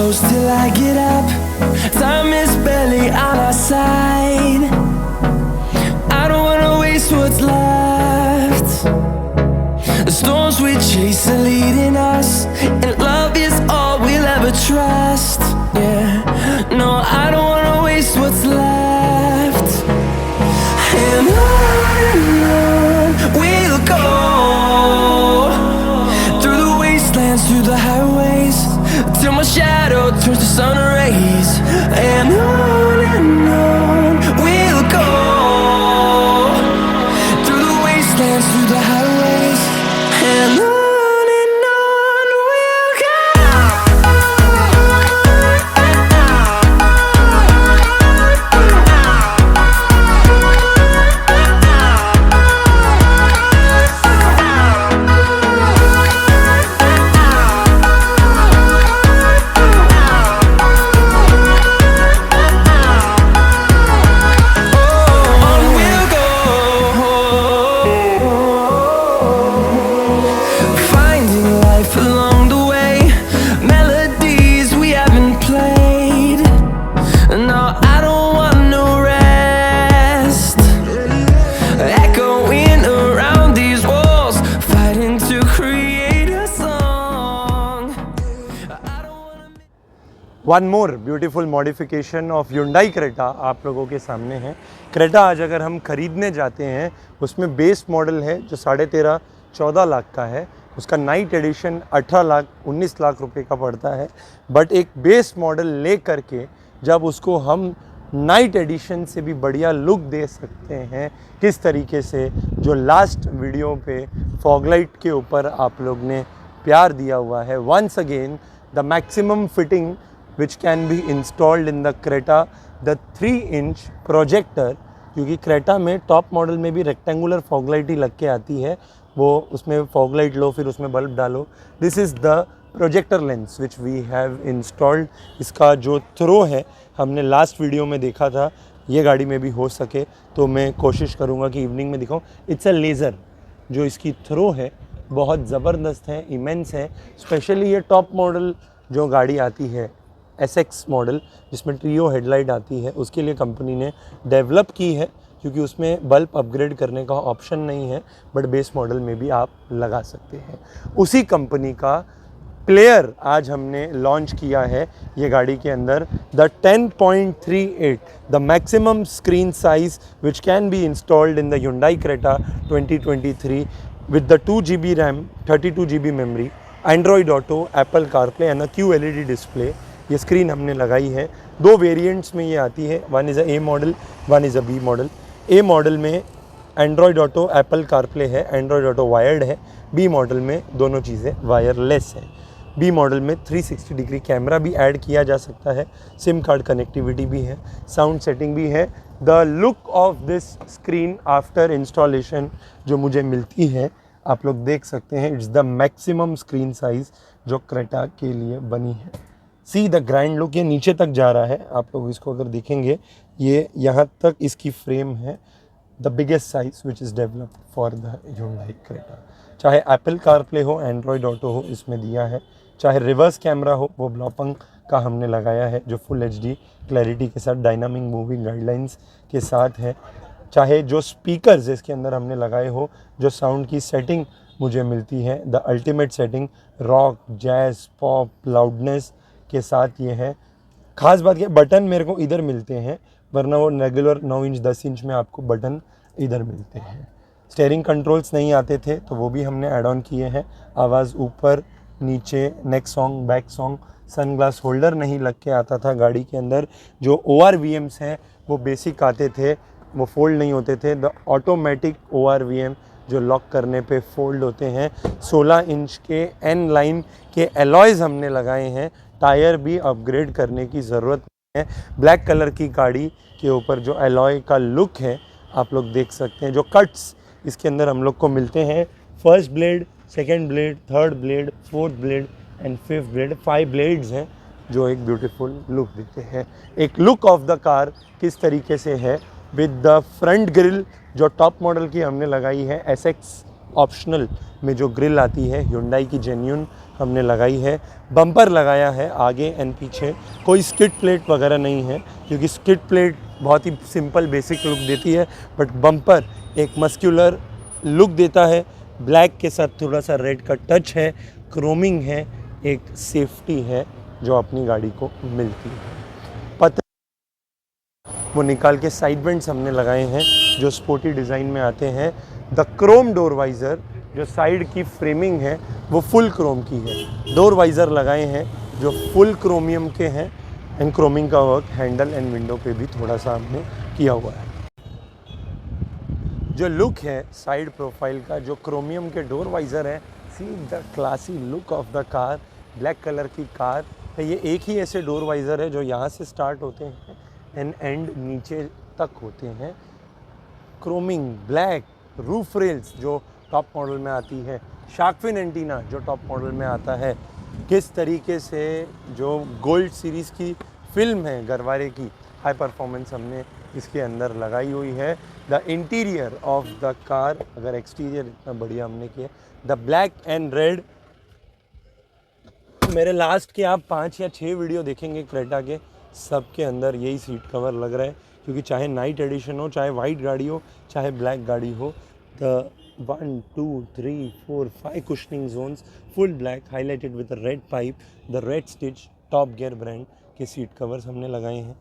close till I get up. Time is barely on our side. I don't wanna waste what's left. The storms we chase are leading us, and love is all we'll ever trust. Yeah, no, I don't wanna waste what's left. And on we'll go, through the wastelands, through the highways, till my shadow turns to sun rays. And on we'll go, through the wastelands, through the highways, and on we'll go. One more beautiful modification of Hyundai Creta आप लोगों के सामने है। Creta आज अगर हम खरीदने जाते हैं, उसमें बेस मॉडल है जो 13.5-14 लाख का है, उसका नाइट एडिशन 18 लाख 19 लाख रुपए का पड़ता है। बट एक बेस मॉडल ले करके जब उसको हम नाइट एडिशन से भी बढ़िया लुक दे सकते हैं, किस तरीके से जो लास्ट वीडियो पे फॉगलाइट के ऊपर आप लोग ने प्यार दिया हुआ है। Once again the maximum fitting which can be installed in the Creta, the 3-inch projector, क्योंकि क्रेटा में टॉप मॉडल में भी रेक्टेंगुलर फॉगलाइट ही लग के आती है, वो उसमें फॉगलाइट लो फिर उसमें बल्ब डालो। This is the projector lens which we have installed. इसका जो थ्रो है हमने लास्ट वीडियो में देखा था, ये गाड़ी में भी हो सके तो मैं कोशिश करूँगा कि इवनिंग में दिखाऊँ। इट्स अ लेज़र, जो इसकी थ्रो है बहुत ज़बरदस्त है, इमेंस है। स्पेशली ये टॉप मॉडल जो गाड़ी आती है SX मॉडल, जिसमें ट्रियो हेडलाइट आती है, उसके लिए कंपनी ने डेवलप की है, क्योंकि उसमें बल्ब अपग्रेड करने का ऑप्शन नहीं है, बट बेस मॉडल में भी आप लगा सकते हैं। उसी कंपनी का प्लेयर आज हमने लॉन्च किया है ये गाड़ी के अंदर, the 10.38, the maximum screen size which can be installed in the Hyundai Creta 2023 with the 2 GB RAM, 32 GB memory, Android auto, Apple CarPlay and a QLED display. ये स्क्रीन हमने लगाई है। 2 वेरिएंट्स में ये आती है, one is a A model, one is a B model. A model में Android auto, Apple CarPlay है, एंड्रॉयड ऑटो वायर्ड है। B मॉडल में दोनों चीज़ें वायरलेस है। B मॉडल में 360 डिग्री कैमरा भी ऐड किया जा सकता है, सिम कार्ड कनेक्टिविटी भी है, साउंड सेटिंग भी है। The look of this screen after installation जो मुझे मिलती है, आप लोग देख सकते हैं, it's the maximum screen size जो क्रेटा के लिए बनी है। सी द ग्रैंड लुक, ये नीचे तक जा रहा है, आप लोग इसको अगर देखेंगे, ये यहाँ तक इसकी फ्रेम है। The biggest size which is developed for the Hyundai Creta. चाहे एप्पल कारप्ले हो, एंड्रॉयड ऑटो हो, इसमें दिया है। चाहे रिवर्स कैमरा हो, वो ब्लॉपंग का हमने लगाया है, जो फुल HD क्लैरिटी के साथ डायनामिक मूविंग गाइडलाइंस के साथ है। चाहे जो स्पीकर्स इसके अंदर हमने लगाए हो, जो साउंड की सेटिंग मुझे मिलती है, the ultimate setting, rock, jazz, pop, loudness के साथ ये है। ख़ास बात ये, बटन मेरे को इधर मिलते हैं, वरना वो रेगुलर 9 इंच 10 इंच में आपको बटन इधर मिलते हैं। स्टीयरिंग कंट्रोल्स नहीं आते थे तो वो भी हमने ऐड ऑन किए हैं। आवाज़ ऊपर नीचे, neck song, back song, sunglass holder नहीं लग के आता था गाड़ी के अंदर। जो ORVMs हैं वो बेसिक आते थे, वो फोल्ड नहीं होते थे। द ऑटोमेटिक ORVM जो लॉक करने पे फोल्ड होते हैं। 16 इंच के N लाइन के एलॉयज़ हमने लगाए हैं। टायर भी अपग्रेड करने की ज़रूरत नहीं है। ब्लैक कलर की गाड़ी के ऊपर जो एलॉय का लुक है आप लोग देख सकते हैं। जो कट्स इसके अंदर हम लोग को मिलते हैं, first blade, second blade, third blade, fourth blade and fifth blade, 5 blades हैं जो एक ब्यूटीफुल लुक देते हैं। एक लुक ऑफ द कार किस तरीके से है, विद द फ्रंट ग्रिल जो टॉप मॉडल की हमने लगाई है SX ऑप्शनल में जो ग्रिल आती है Hyundai की जेन्युइन हमने लगाई है। बम्पर लगाया है आगे एंड पीछे, कोई स्किड प्लेट वगैरह नहीं है क्योंकि स्किड प्लेट बहुत ही सिंपल बेसिक लुक देती है, बट बम्पर एक मस्क्यूलर लुक देता है। ब्लैक के साथ थोड़ा सा रेड का टच है, क्रोमिंग है, एक सेफ्टी है जो अपनी गाड़ी को मिलती है। पता वो निकाल के साइड वेंट्स हमने लगाए हैं जो स्पोर्टी डिज़ाइन में आते हैं। द क्रोम डोर वाइज़र, जो साइड की फ्रेमिंग है वो फुल क्रोम की है। डोर वाइज़र लगाए हैं जो फुल क्रोमियम के हैं एंड क्रोमिंग का वर्क हैंडल एंड विंडो पे भी थोड़ा सा हमने किया हुआ है। जो लुक है साइड प्रोफाइल का, जो क्रोमियम के डोर वाइज़र है, see the classy look of the car. Black colour की कार है, ये एक ही ऐसे डोर वाइज़र है जो यहाँ से स्टार्ट होते हैं एंड एंड नीचे तक होते हैं। क्रोमिंग, ब्लैक रूफ रेल्स जो टॉप मॉडल में आती है, शार्क फिन एंटीना जो टॉप मॉडल में आता है। किस तरीके से जो गोल्ड सीरीज़ की फिल्म है गरवारे की, हाई परफॉर्मेंस हमने इसके अंदर लगाई हुई है। The interior of the car, अगर एक्सटीरियर इतना बढ़िया हमने किया, द ब्लैक एंड रेड। मेरे लास्ट के आप 5 या 6 वीडियो देखेंगे क्रेटा के, सबके अंदर यही सीट कवर लग रहा है क्योंकि चाहे नाइट एडिशन हो, चाहे वाइट गाड़ी हो, चाहे ब्लैक गाड़ी हो, the 1 2 3 4 5 cushioning zones full black highlighted with red pipe, the red stitch top gear brand के सीट कवर्स हमने लगाए हैं।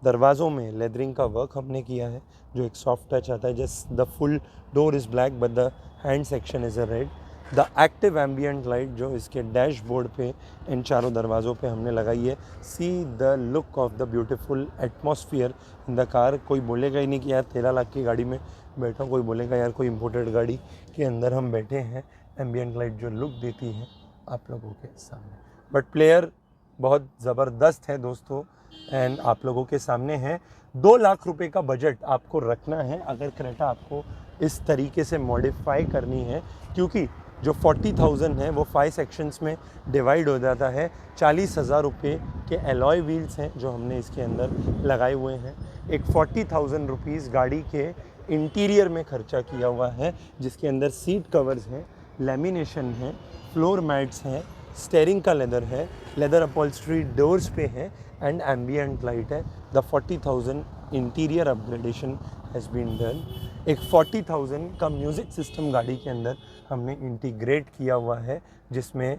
दरवाज़ों में लेदरिंग का वर्क हमने किया है जो एक सॉफ्ट टच आता है। Just the full door is black but the hand section is a red. The active ambient light जो इसके डैशबोर्ड पे इन चारों दरवाज़ों पे हमने लगाई है। See the look of the beautiful atmosphere in the car. कोई बोलेगा ही नहीं कि यार 13 लाख की गाड़ी में बैठा हूँ, कोई बोलेगा यार कोई इम्पोर्टेड गाड़ी के अंदर हम बैठे हैं। एम्बियंट लाइट जो लुक देती है आप लोगों के सामने, बट प्लेयर बहुत ज़बरदस्त है दोस्तों एंड आप लोगों के सामने है। 2 लाख रुपए का बजट आपको रखना है अगर क्रेटा आपको इस तरीके से मॉडिफाई करनी है, क्योंकि जो 40,000 है वो 5 सेक्शंस में डिवाइड हो जाता है। 40,000 रुपये के एलॉय व्हील्स हैं जो हमने इसके अंदर लगाए हुए हैं। एक 40,000 रुपीज़ गाड़ी के इंटीरियर में खर्चा किया हुआ है जिसके अंदर सीट कवर्स हैं, लेमिनेशन है, फ्लोर मैट्स हैं, स्टेयरिंग का लेदर है, लेदर अपॉल्स्ट्री डोर्स पे है एंड एम्बियंट लाइट है। The 40,000 interior upgradation has been done. एक 40,000 का म्यूज़िक सिस्टम गाड़ी के अंदर हमने इंटीग्रेट किया हुआ है जिसमें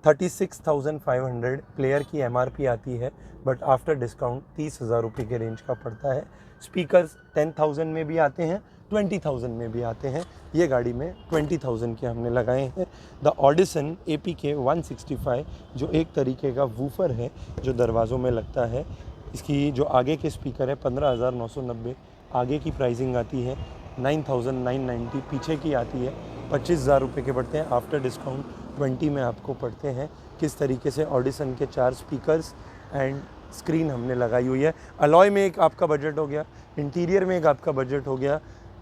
36,500 प्लेयर की MRP आती है, बट आफ्टर डिस्काउंट 30,000 रुपये के रेंज का पड़ता है। स्पीकर्स 10,000 में भी आते हैं, 20,000 में भी आते हैं। ये गाड़ी में 20,000 के हमने लगाए हैं। द ऑडिसन APK 165 जो एक तरीके का वूफर है जो दरवाज़ों में लगता है। इसकी जो आगे के स्पीकर है 15,990 आगे की प्राइसिंग आती है, 9,990 पीछे की आती है। 25,000 रुपये के पड़ते हैं, आफ्टर डिस्काउंट 20 में आपको पड़ते हैं। किस तरीके से ऑडिसन के 4 स्पीकर्स एंड स्क्रीन हमने लगाई हुई है। अलॉय में एक आपका बजट हो गया, इंटीरियर में एक आपका बजट हो गया,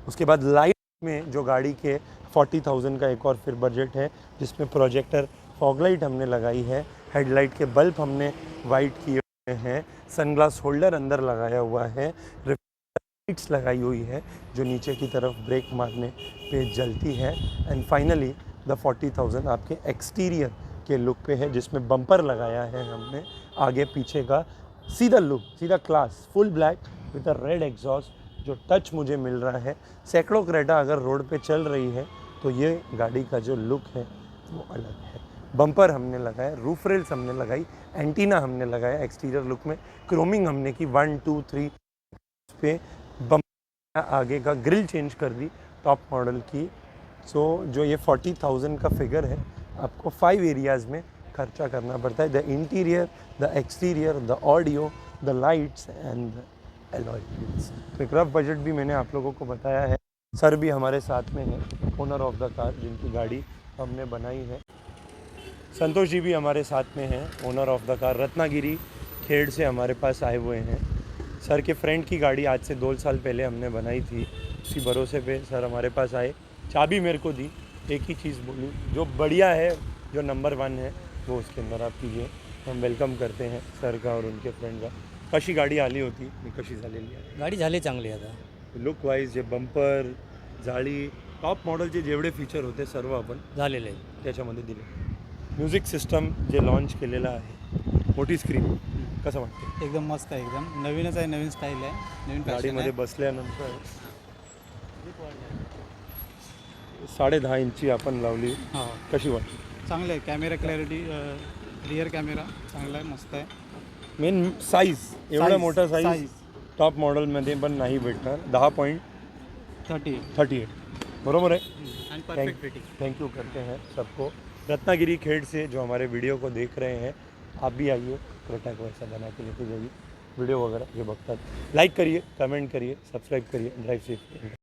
उसके बाद लाइट में जो गाड़ी के 40,000 का एक और फिर बजट है जिसमें प्रोजेक्टर फॉग लाइट हमने लगाई है, हेडलाइट के बल्ब हमने वाइट किए हुए हैं, सनग्लास होल्डर अंदर लगाया हुआ है, लाइट्स लगाई हुई है जो नीचे की तरफ ब्रेक मारने पे जलती है। एंड फाइनली द 40,000 आपके एक्सटीरियर के लुक पे है जिसमें बम्पर लगाया है हमने आगे पीछे का। सीधा लुक, सीधा class, full black with a red exhaust जो टच मुझे मिल रहा है। सैकड़ों क्रेटा अगर रोड पे चल रही है तो ये गाड़ी का जो लुक है वो अलग है। बम्पर हमने लगाया, रूफ रेल्स हमने लगाई, एंटीना हमने लगाया एक्सटीरियर लुक में, क्रोमिंग हमने की 1 2 3 पे, बम्पर आगे का ग्रिल चेंज कर दी टॉप मॉडल की। सो जो ये 40,000 का फिगर है आपको 5 एरियाज़ में खर्चा करना पड़ता है। The interior, the exterior, the audio, the lights and the alloy wheels. तो एक रफ बजट भी मैंने आप लोगों को बताया है। सर भी हमारे साथ में है, ओनर ऑफ द कार जिनकी गाड़ी हमने बनाई है। संतोष जी भी हमारे साथ में हैं, owner of the car, Ratnagiri Khed से हमारे पास आए हुए हैं। सर के फ्रेंड की गाड़ी आज से 2 साल पहले हमने बनाई थी, उसी भरोसे पे सर हमारे पास आए, चाबी मेरे को दी, एक ही चीज़ बोली, जो बढ़िया है, जो नंबर 1 है वो उसके अंदर आप कीजिए। हम वेलकम करते हैं सर का और उनके फ्रेंड का। कशी गाडी आली होती, मी कशी झालेली आहे? गाडी झाली चांगली आता. लुक वाईज जे बम्पर, जाळी, टॉप मॉडेलचे जेवढे फीचर होते सर्व आपण झालेलं आहे. त्याच्यामध्ये दिले. म्युझिक सिस्टम जे लॉन्च केलेलं आहे, मोठी स्क्रीन, कसं वाटतं? एकदम मस्त आहे, एकदम नवीनच आहे, नवीन स्टाईल आहे, नवीन फॅशन गाडीमध्ये आहे. बसल्यानंतर 10.5 इंची आपण लावली, हो कशी वाटली? चांगलं आहे. कॅमेरा क्लॅरिटी, रिअर कॅमेरा चांगला आहे, मस्त आहे. मेन साईज, एवढा Size, मोठा साईज size. टॉप मॉडेलमध्ये पण नाही भेटणार. 10.38 30 बरोबर है. And perfect fitting. Thank you करते हैं सबको. रत्नागिरी खेड़ से जो हमारे वीडियो को देख रहे हैं, आप भी आइए, क्रेटा को ऐसा बना के लेके जाइए. वीडियो वगैरह जो बघतात, लाइक करिए, कमेंट करिए, सब्सक्राइब करिए. Drive safe.